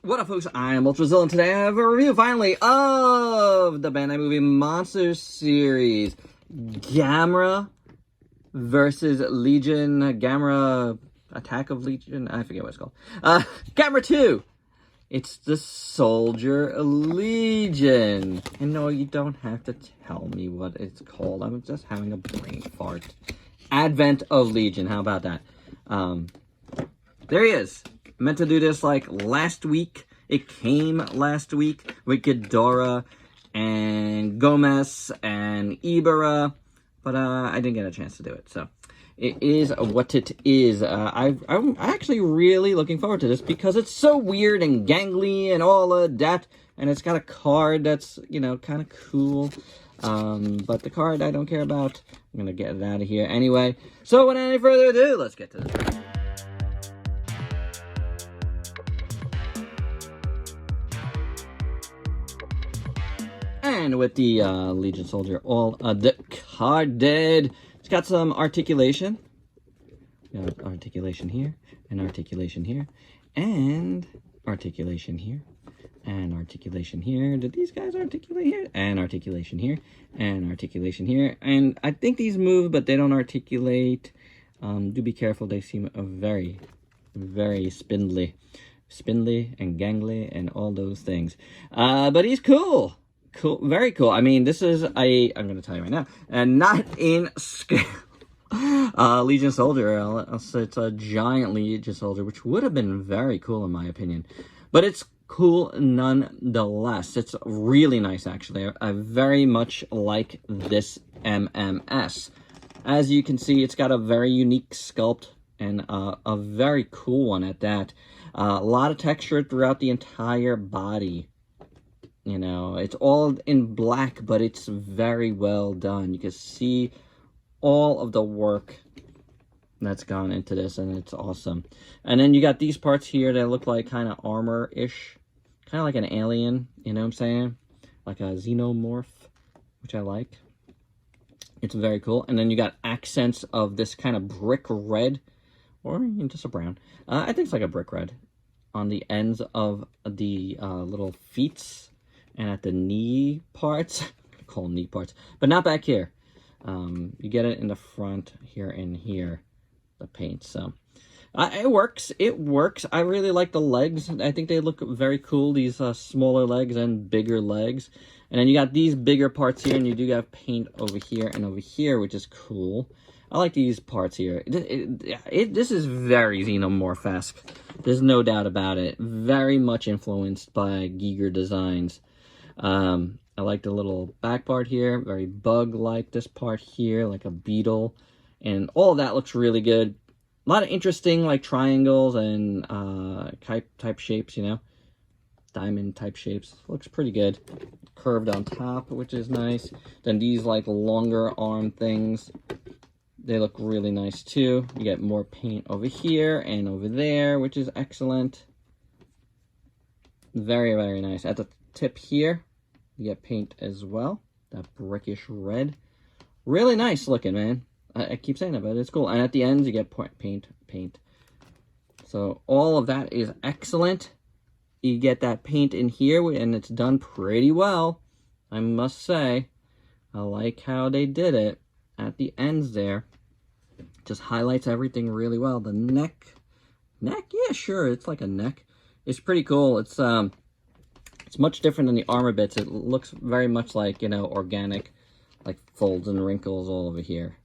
What up, folks? I am ultrazillatoys, and today I have a review, finally, of the Bandai movie Monster Series. Gamera versus Legion. Gamera Attack of Legion? I forget what it's called. Gamera 2! It's the Soldier Legion. And no, you don't have to tell me what it's called. I'm just having a brain fart. Advent of Legion. How about that? There he is. Meant to do this like last week. It came last week with Ghidorah and Gomez and Ibera, but I didn't get a chance to do it. So it is what it is. I'm actually really looking forward to this because it's so weird and gangly and all of that, and it's got a card that's, you know, kind of cool. But the card I don't care about. I'm gonna get it out of here anyway. So without any further ado, let's get to this. And with the Legion Soldier all carded, it's got some articulation. Got articulation here, and articulation here, and articulation here, and articulation here. Did these guys articulate here? And articulation here, and articulation here. And I think these move, but they don't articulate. Do be careful, they seem very, very spindly. Spindly and gangly and all those things. But he's cool. Cool, very cool. I mean, this is I'm going to tell you right now, and not in scale. Legion Soldier, it's a giant Legion Soldier, which would have been very cool in my opinion. But it's cool nonetheless. It's really nice, actually. I very much like this MMS. As you can see, it's got a very unique sculpt, and a very cool one at that. A lot of texture throughout the entire body. You know, it's all in black, but it's very well done. You can see all of the work that's gone into this, and it's awesome. And then you got these parts here that look like kind of armor-ish. Kind of like an alien, you know what I'm saying? Like a xenomorph, which I like. It's very cool. And then you got accents of this kind of brick red, or just a brown. I think it's like a brick red on the ends of the little feet. And at the knee parts, I call them knee parts, but not back here. You get it in the front here and here, the paint. So it works. It works. I really like the legs. I think they look very cool. These smaller legs and bigger legs. And then you got these bigger parts here, and you do have paint over here and over here, which is cool. I like these parts here. This is very Xenomorph-esque. There's no doubt about it. Very much influenced by Giger Designs. I like the little back part here, very bug-like. This part here, like a beetle, and all of that looks really good. A lot of interesting, like, triangles and type shapes, you know, diamond type shapes. Looks pretty good. Curved on top, which is nice. Then these, like, longer arm things, they look really nice too. You get more paint over here and over there, which is excellent. Very, very nice. At the tip here, you get paint as well. That brickish red. Really nice looking, man. I keep saying it, but it's cool. And at the ends, you get paint. So all of that is excellent. You get that paint in here, and it's done pretty well, I must say. I like how they did it at the ends there. Just highlights everything really well. The neck, yeah, sure, it's like a neck. It's pretty cool. It's much different than the armor bits. It looks very much like, you know, organic, like folds and wrinkles all over here.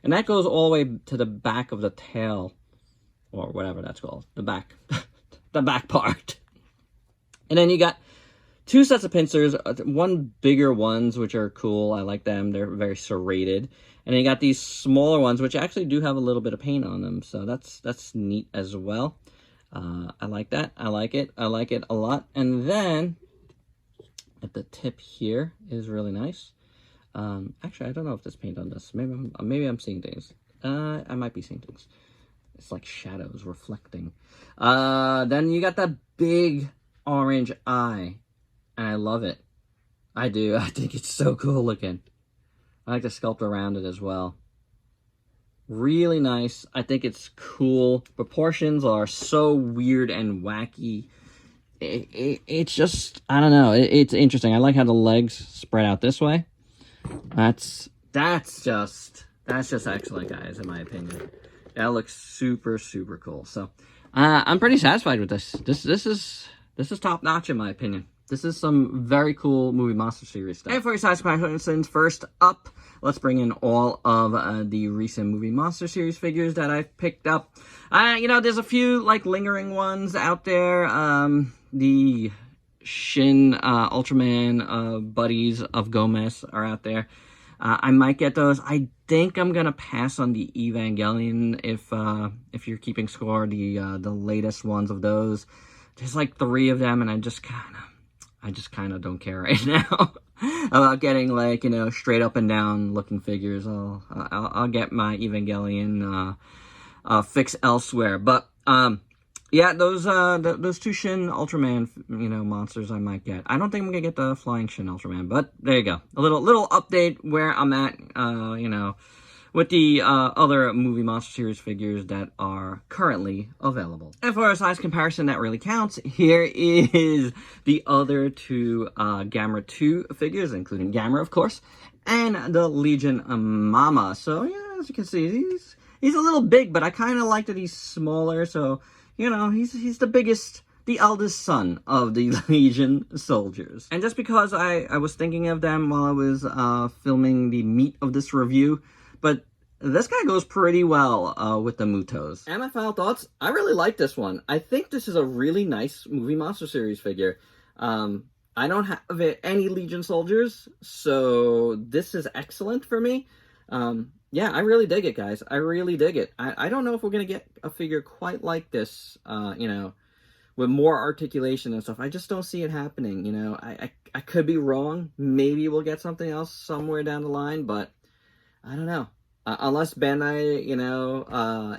And that goes all the way to the back of the tail, or whatever that's called, the back, the back part. And then you got two sets of pincers, one bigger ones, which are cool. I like them. They're very serrated. And then you got these smaller ones, which actually do have a little bit of paint on them. So that's neat as well. I like that. I like it. I like it a lot. And then at the tip here is really nice. Actually, I don't know if there's paint on this. Maybe I'm seeing things. I might be seeing things. It's like shadows reflecting. Then you got that big orange eye, and I love it. I do. I think it's so cool looking. I like the sculpt around it as well. Really nice. I think it's cool. Proportions are so weird and wacky. it's just, I don't know, it's interesting. I like how the legs spread out this way. That's just excellent, guys, in my opinion. That looks super, super cool. So I'm pretty satisfied with this. This is top notch in my opinion. This is some very cool Movie Monster Series stuff. And for your size comparisons, first up, let's bring in all of the recent Movie Monster Series figures that I've picked up. You know, there's a few like lingering ones out there. The Shin Ultraman buddies of Gomez are out there. I might get those. I think I'm gonna pass on the Evangelion if you're keeping score. The latest ones of those. There's like 3 of them, and I just kind of don't care right now about getting like, you know, straight up and down looking figures. I'll get my Evangelion fix elsewhere. But yeah, those 2 Shin Ultraman, you know, monsters I might get. I don't think I'm gonna get the flying Shin Ultraman, but there you go. A little update where I'm at, you know, with the other Movie Monster Series figures that are currently available. And for a size comparison that really counts, here is the other 2 Gamera 2 figures, including Gamera, of course, and the Legion Mama. So, yeah, as you can see, he's a little big, but I kind of like that he's smaller, so, you know, he's the biggest, the eldest son of the Legion soldiers. And just because I was thinking of them while I was filming the meat of this review, but this guy goes pretty well with the Mutos. And my final thoughts, I really like this one. I think this is a really nice Movie Monster Series figure. I don't have any Legion soldiers, so this is excellent for me. Yeah, I really dig it, guys. I really dig it. I don't know if we're going to get a figure quite like this, you know, with more articulation and stuff. I just don't see it happening, you know. I could be wrong. Maybe we'll get something else somewhere down the line, but I don't know. Unless Bandai, you know,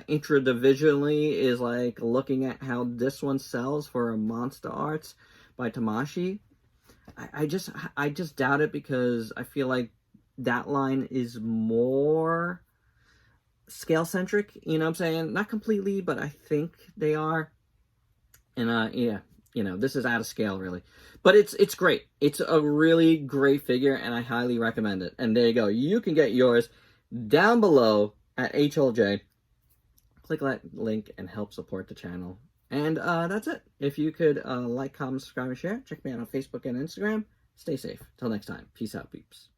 intradivisionally is like looking at how this one sells for Monster Arts by Tamashii, I just doubt it, because I feel like that line is more scale centric. You know what I'm saying? Not completely, but I think they are. And yeah, you know, this is out of scale really, but it's great. It's a really great figure, and I highly recommend it. And there you go. You can get yours down below at HLJ. Click that link and help support the channel. And that's it. If you could like, comment, subscribe, and share. Check me out on Facebook and Instagram. Stay safe. Till next time. Peace out, peeps.